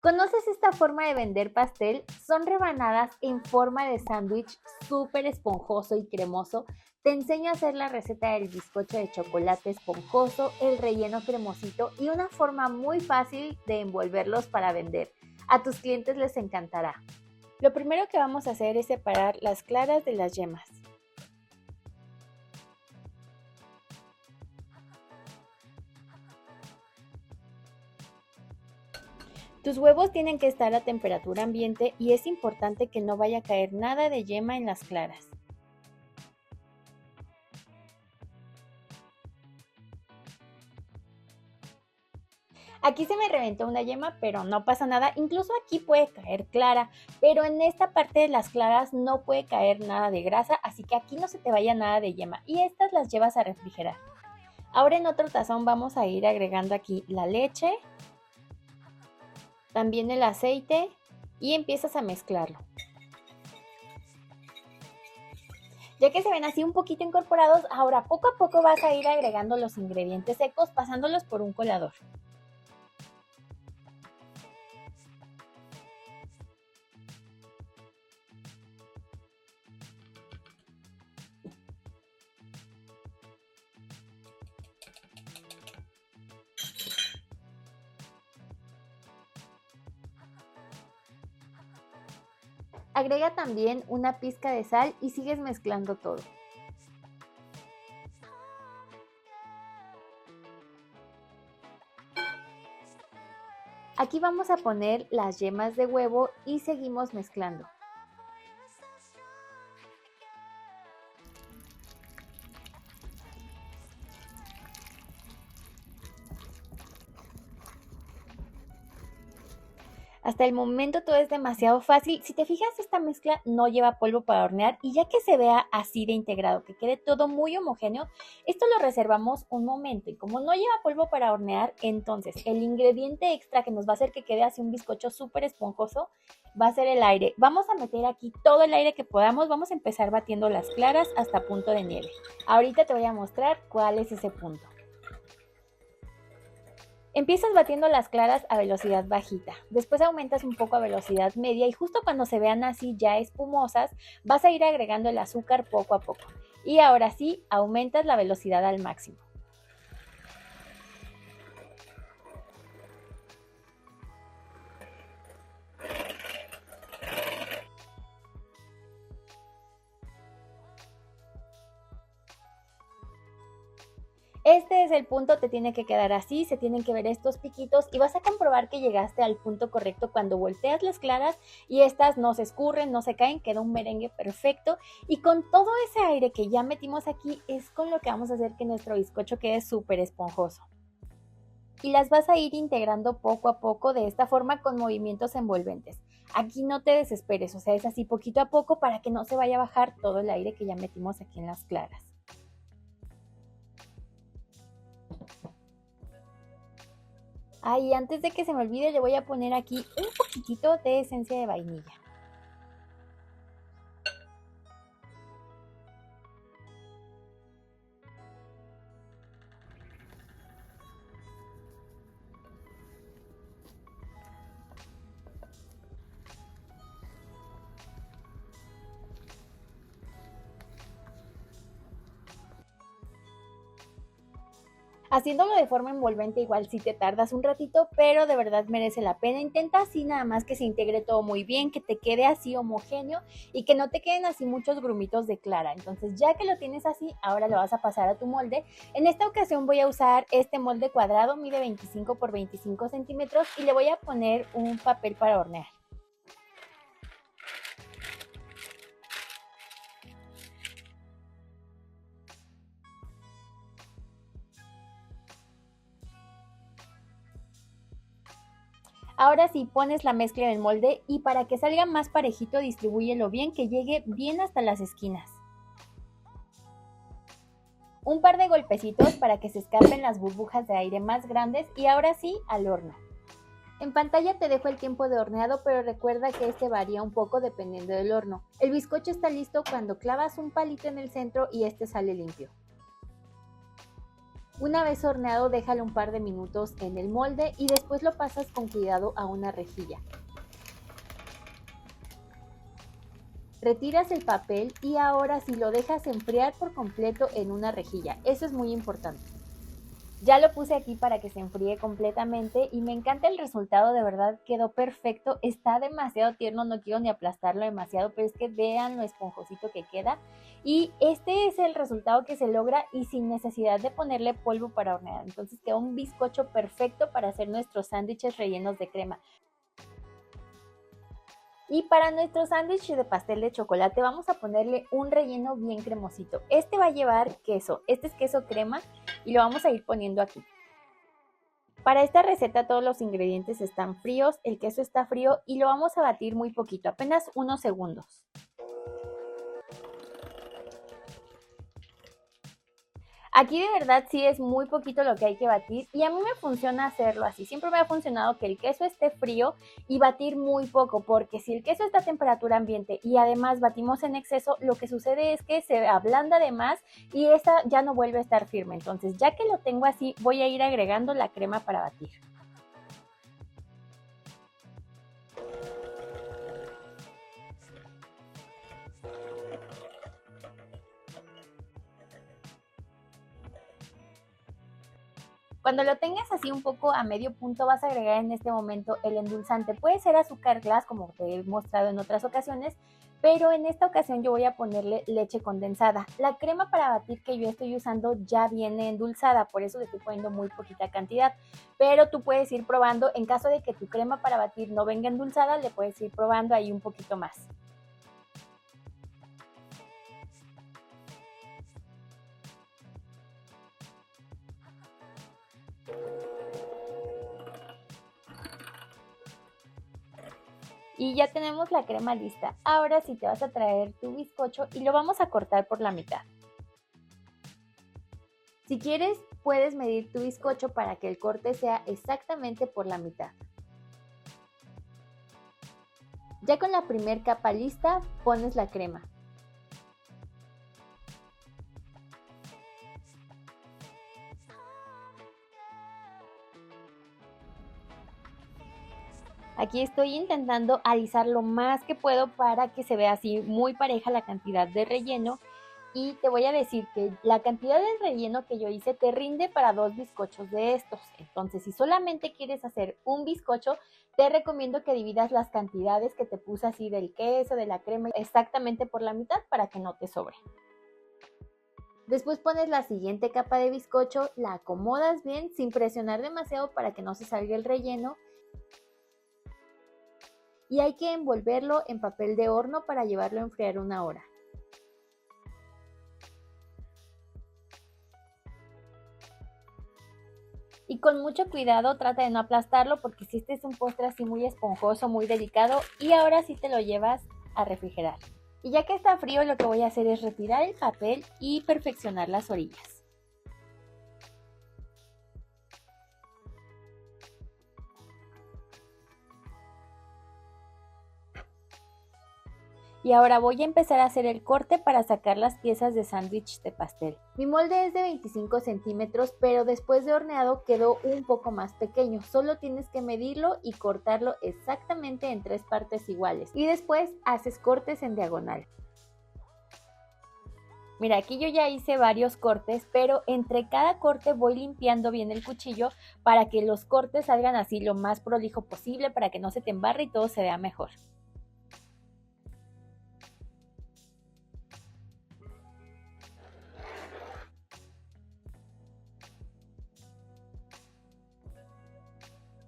¿Conoces esta forma de vender pastel? Son rebanadas en forma de sándwich súper esponjoso y cremoso. Te enseño a hacer la receta del bizcocho de chocolate esponjoso, el relleno cremosito y una forma muy fácil de envolverlos para vender. A tus clientes les encantará. Lo primero que vamos a hacer es separar las claras de las yemas. Tus huevos tienen que estar a temperatura ambiente y es importante que no vaya a caer nada de yema en las claras. Aquí se me reventó una yema, pero no pasa nada. Incluso aquí puede caer clara, pero en esta parte de las claras no puede caer nada de grasa, así que aquí no se te vaya nada de yema y estas las llevas a refrigerar. Ahora en otro tazón vamos a ir agregando aquí la leche, también el aceite y empiezas a mezclarlo. Ya que se ven así un poquito incorporados, ahora poco a poco vas a ir agregando los ingredientes secos pasándolos por un colador. Agrega también una pizca de sal y sigues mezclando todo. Aquí vamos a poner las yemas de huevo y seguimos mezclando. Hasta el momento todo es demasiado fácil. Si te fijas, esta mezcla no lleva polvo para hornear y ya que se vea así de integrado, que quede todo muy homogéneo, esto lo reservamos un momento y como no lleva polvo para hornear, entonces el ingrediente extra que nos va a hacer que quede así un bizcocho súper esponjoso va a ser el aire. Vamos a meter aquí todo el aire que podamos, vamos a empezar batiendo las claras hasta punto de nieve. Ahorita te voy a mostrar cuál es ese punto. Empiezas batiendo las claras a velocidad bajita, después aumentas un poco a velocidad media y justo cuando se vean así ya espumosas, vas a ir agregando el azúcar poco a poco. Y ahora sí, aumentas la velocidad al máximo. Este es el punto, te tiene que quedar así, se tienen que ver estos piquitos y vas a comprobar que llegaste al punto correcto cuando volteas las claras y estas no se escurren, no se caen, queda un merengue perfecto y con todo ese aire que ya metimos aquí es con lo que vamos a hacer que nuestro bizcocho quede súper esponjoso. Y las vas a ir integrando poco a poco de esta forma con movimientos envolventes. Aquí no te desesperes, o sea, es así poquito a poco para que no se vaya a bajar todo el aire que ya metimos aquí en las claras. Y antes de que se me olvide, le voy a poner aquí un poquitito de esencia de vainilla. Haciéndolo de forma envolvente igual sí te tardas un ratito, pero de verdad merece la pena. Intenta así nada más que se integre todo muy bien, que te quede así homogéneo y que no te queden así muchos grumitos de clara. Entonces ya que lo tienes así, ahora lo vas a pasar a tu molde. En esta ocasión voy a usar este molde cuadrado, mide 25 por 25 centímetros y le voy a poner un papel para hornear. Ahora sí, pones la mezcla en el molde y para que salga más parejito distribúyelo bien, que llegue bien hasta las esquinas. Un par de golpecitos para que se escapen las burbujas de aire más grandes y ahora sí, al horno. En pantalla te dejo el tiempo de horneado, pero recuerda que este varía un poco dependiendo del horno. El bizcocho está listo cuando clavas un palito en el centro y este sale limpio. Una vez horneado, déjalo un par de minutos en el molde y después lo pasas con cuidado a una rejilla. Retiras el papel y ahora sí lo dejas enfriar por completo en una rejilla. Eso es muy importante. Ya lo puse aquí para que se enfríe completamente y me encanta el resultado, de verdad quedó perfecto, está demasiado tierno, no quiero ni aplastarlo demasiado, pero es que vean lo esponjosito que queda y este es el resultado que se logra y sin necesidad de ponerle polvo para hornear. Entonces queda un bizcocho perfecto para hacer nuestros sándwiches rellenos de crema. Y para nuestro sándwich de pastel de chocolate vamos a ponerle un relleno bien cremosito. Este va a llevar queso, este es queso crema y lo vamos a ir poniendo aquí. Para esta receta todos los ingredientes están fríos, el queso está frío y lo vamos a batir muy poquito, apenas unos segundos. Aquí de verdad sí es muy poquito lo que hay que batir y a mí me funciona hacerlo así. Siempre me ha funcionado que el queso esté frío y batir muy poco, porque si el queso está a temperatura ambiente y además batimos en exceso, lo que sucede es que se ablanda de más y esta ya no vuelve a estar firme. Entonces ya que lo tengo así, voy a ir agregando la crema para batir. Cuando lo tengas así un poco a medio punto, vas a agregar en este momento el endulzante. Puede ser azúcar glass, como te he mostrado en otras ocasiones, pero en esta ocasión yo voy a ponerle leche condensada. La crema para batir que yo estoy usando ya viene endulzada, por eso le estoy poniendo muy poquita cantidad. Pero tú puedes ir probando, en caso de que tu crema para batir no venga endulzada, le puedes ir probando ahí un poquito más. Y ya tenemos la crema lista. Ahora sí te vas a traer tu bizcocho y lo vamos a cortar por la mitad. Si quieres, puedes medir tu bizcocho para que el corte sea exactamente por la mitad. Ya con la primer capa lista, pones la crema. Aquí estoy intentando alisar lo más que puedo para que se vea así muy pareja la cantidad de relleno. Y te voy a decir que la cantidad de relleno que yo hice te rinde para 2 bizcochos de estos. Entonces, si solamente quieres hacer un bizcocho, te recomiendo que dividas las cantidades que te puse así del queso, de la crema, exactamente por la mitad para que no te sobre. Después pones la siguiente capa de bizcocho, la acomodas bien sin presionar demasiado para que no se salga el relleno. Y hay que envolverlo en papel de horno para llevarlo a enfriar 1 hora. Y con mucho cuidado trata de no aplastarlo porque si este es un postre así muy esponjoso, muy delicado, y ahora sí te lo llevas a refrigerar. Y ya que está frío, lo que voy a hacer es retirar el papel y perfeccionar las orillas. Y ahora voy a empezar a hacer el corte para sacar las piezas de sándwich de pastel. Mi molde es de 25 centímetros, pero después de horneado quedó un poco más pequeño. Solo tienes que medirlo y cortarlo exactamente en 3 partes iguales. Y después haces cortes en diagonal. Mira, aquí yo ya hice varios cortes, pero entre cada corte voy limpiando bien el cuchillo para que los cortes salgan así lo más prolijo posible, para que no se te embarre y todo se vea mejor.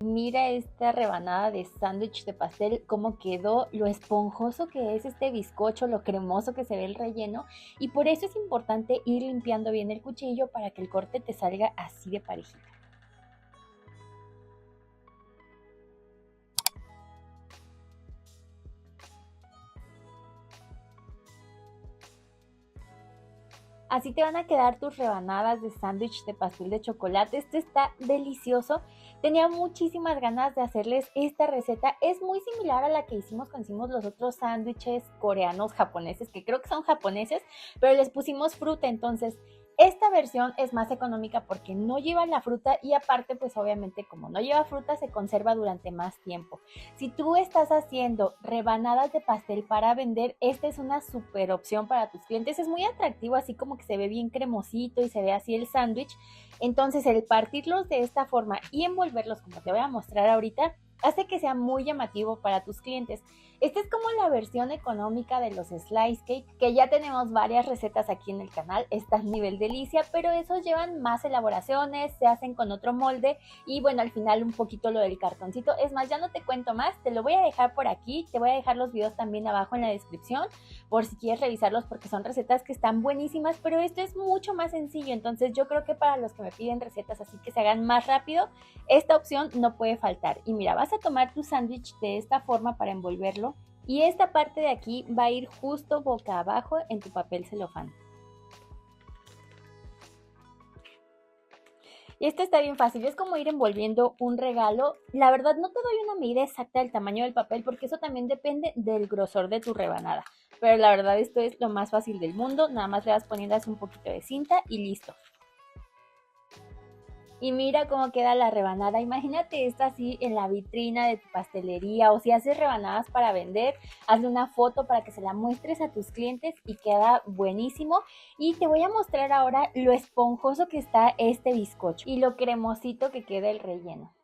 Mira esta rebanada de sándwich de pastel, cómo quedó, lo esponjoso que es este bizcocho, lo cremoso que se ve el relleno, y por eso es importante ir limpiando bien el cuchillo para que el corte te salga así de parejito. Así te van a quedar tus rebanadas de sándwich de pastel de chocolate. Este está delicioso. Tenía muchísimas ganas de hacerles esta receta. Es muy similar a la que hicimos cuando hicimos los otros sándwiches coreanos, japoneses, que creo que son japoneses, pero les pusimos fruta. Entonces, Esta versión es más económica porque no lleva la fruta y aparte pues obviamente como no lleva fruta se conserva durante más tiempo. Si tú estás haciendo rebanadas de pastel para vender, esta es una super opción para tus clientes. Es muy atractivo, así como que se ve bien cremosito y se ve así el sándwich. Entonces el partirlos de esta forma y envolverlos como te voy a mostrar ahorita hace que sea muy llamativo para tus clientes. Esta es como la versión económica de los slice cake, que ya tenemos varias recetas aquí en el canal, está a nivel delicia, pero esos llevan más elaboraciones, se hacen con otro molde y bueno, al final un poquito lo del cartoncito. Es más, ya no te cuento más, te lo voy a dejar por aquí, te voy a dejar los videos también abajo en la descripción por si quieres revisarlos porque son recetas que están buenísimas, pero esto es mucho más sencillo, entonces yo creo que para los que me piden recetas así que se hagan más rápido, esta opción no puede faltar. Y mira, vas a tomar tu sándwich de esta forma para envolverlo y esta parte de aquí va a ir justo boca abajo en tu papel celofán. Y esto está bien fácil, es como ir envolviendo un regalo. La verdad no te doy una medida exacta del tamaño del papel porque eso también depende del grosor de tu rebanada. Pero la verdad esto es lo más fácil del mundo, nada más le vas poniendo así un poquito de cinta y listo. Y mira cómo queda la rebanada. Imagínate esto así en la vitrina de tu pastelería o si haces rebanadas para vender, hazle una foto para que se la muestres a tus clientes y queda buenísimo. Y te voy a mostrar ahora lo esponjoso que está este bizcocho y lo cremosito que queda el relleno.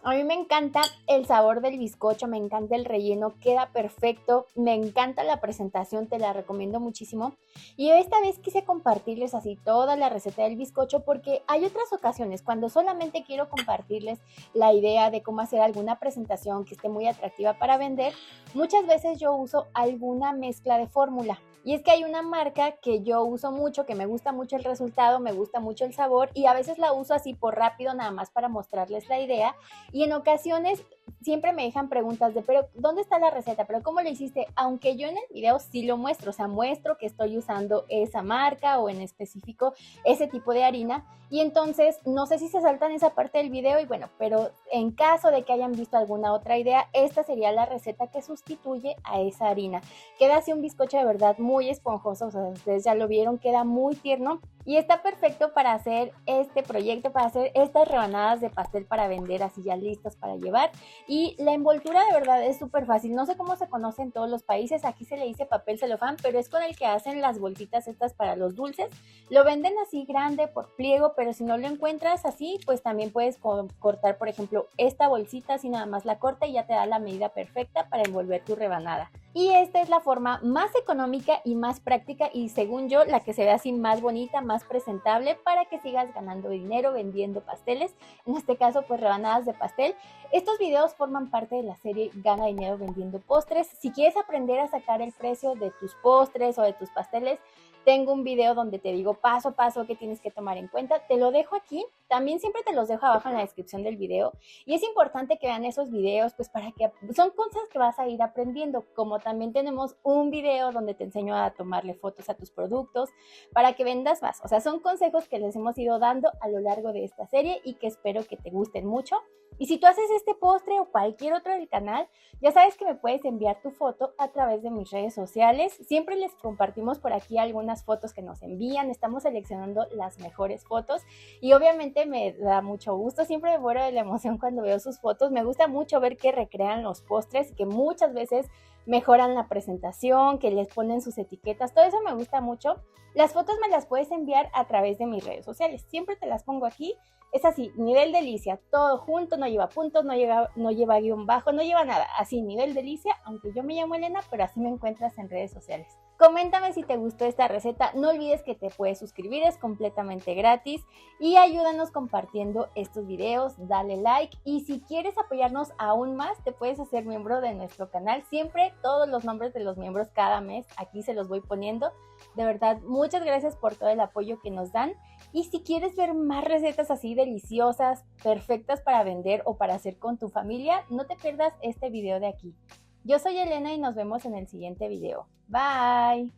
A mí me encanta el sabor del bizcocho, me encanta el relleno, queda perfecto, me encanta la presentación, te la recomiendo muchísimo. Y esta vez quise compartirles así toda la receta del bizcocho porque hay otras ocasiones cuando solamente quiero compartirles la idea de cómo hacer alguna presentación que esté muy atractiva para vender. Muchas veces yo uso alguna mezcla de fórmula. Y es que hay una marca que yo uso mucho, que me gusta mucho el resultado, me gusta mucho el sabor y a veces la uso así por rápido nada más para mostrarles la idea. Y en ocasiones siempre me dejan preguntas de, pero ¿dónde está la receta? ¿Pero cómo lo hiciste? Aunque yo en el video sí lo muestro, o sea, muestro que estoy usando esa marca o en específico ese tipo de harina. Y entonces no sé si se saltan esa parte del video y bueno, pero en caso de que hayan visto alguna otra idea, esta sería la receta que sustituye a esa harina. Queda así un bizcocho de verdad muy esponjoso, o sea, ustedes ya lo vieron, queda muy tierno. Y está perfecto para hacer este proyecto, para hacer estas rebanadas de pastel para vender así ya listas para llevar. Y la envoltura de verdad es súper fácil. No sé cómo se conoce en todos los países. Aquí se le dice papel celofán, pero es con el que hacen las bolsitas estas para los dulces. Lo venden así grande por pliego, pero si no lo encuentras así, pues también puedes cortar, por ejemplo, esta bolsita, así nada más la corta y ya te da la medida perfecta para envolver tu rebanada. Y esta es la forma más económica y más práctica y según yo la que se ve así más bonita, más presentable para que sigas ganando dinero vendiendo pasteles, en este caso pues rebanadas de pastel. Estos videos forman parte de la serie Gana Dinero Vendiendo Postres. Si quieres aprender a sacar el precio de tus postres o de tus pasteles, tengo un video donde te digo paso a paso qué tienes que tomar en cuenta. Te lo dejo aquí. También siempre te los dejo abajo en la descripción del video. Y es importante que vean esos videos, pues para que son cosas que vas a ir aprendiendo. Como también tenemos un video donde te enseño a tomarle fotos a tus productos para que vendas más. O sea, son consejos que les hemos ido dando a lo largo de esta serie y que espero que te gusten mucho. Y si tú haces este postre o cualquier otro del canal, ya sabes que me puedes enviar tu foto a través de mis redes sociales. Siempre les compartimos por aquí algunas fotos que nos envían. Estamos seleccionando las mejores fotos y obviamente me da mucho gusto. Siempre me muero de la emoción cuando veo sus fotos. Me gusta mucho ver que recrean los postres y que muchas veces mejoran la presentación, que les ponen sus etiquetas. Todo eso me gusta mucho. Las fotos me las puedes enviar a través de mis redes sociales. Siempre te las pongo aquí. Es así, nivel delicia, todo junto, no lleva puntos, no lleva guión bajo, no lleva nada. Así, nivel delicia, aunque yo me llamo Elena, pero así me encuentras en redes sociales. Coméntame si te gustó esta receta, no olvides que te puedes suscribir, es completamente gratis y ayúdanos compartiendo estos videos, dale like y si quieres apoyarnos aún más te puedes hacer miembro de nuestro canal, siempre todos los nombres de los miembros cada mes aquí se los voy poniendo, de verdad muchas gracias por todo el apoyo que nos dan y si quieres ver más recetas así deliciosas, perfectas para vender o para hacer con tu familia, no te pierdas este video de aquí. Yo soy Elena y nos vemos en el siguiente video. Bye.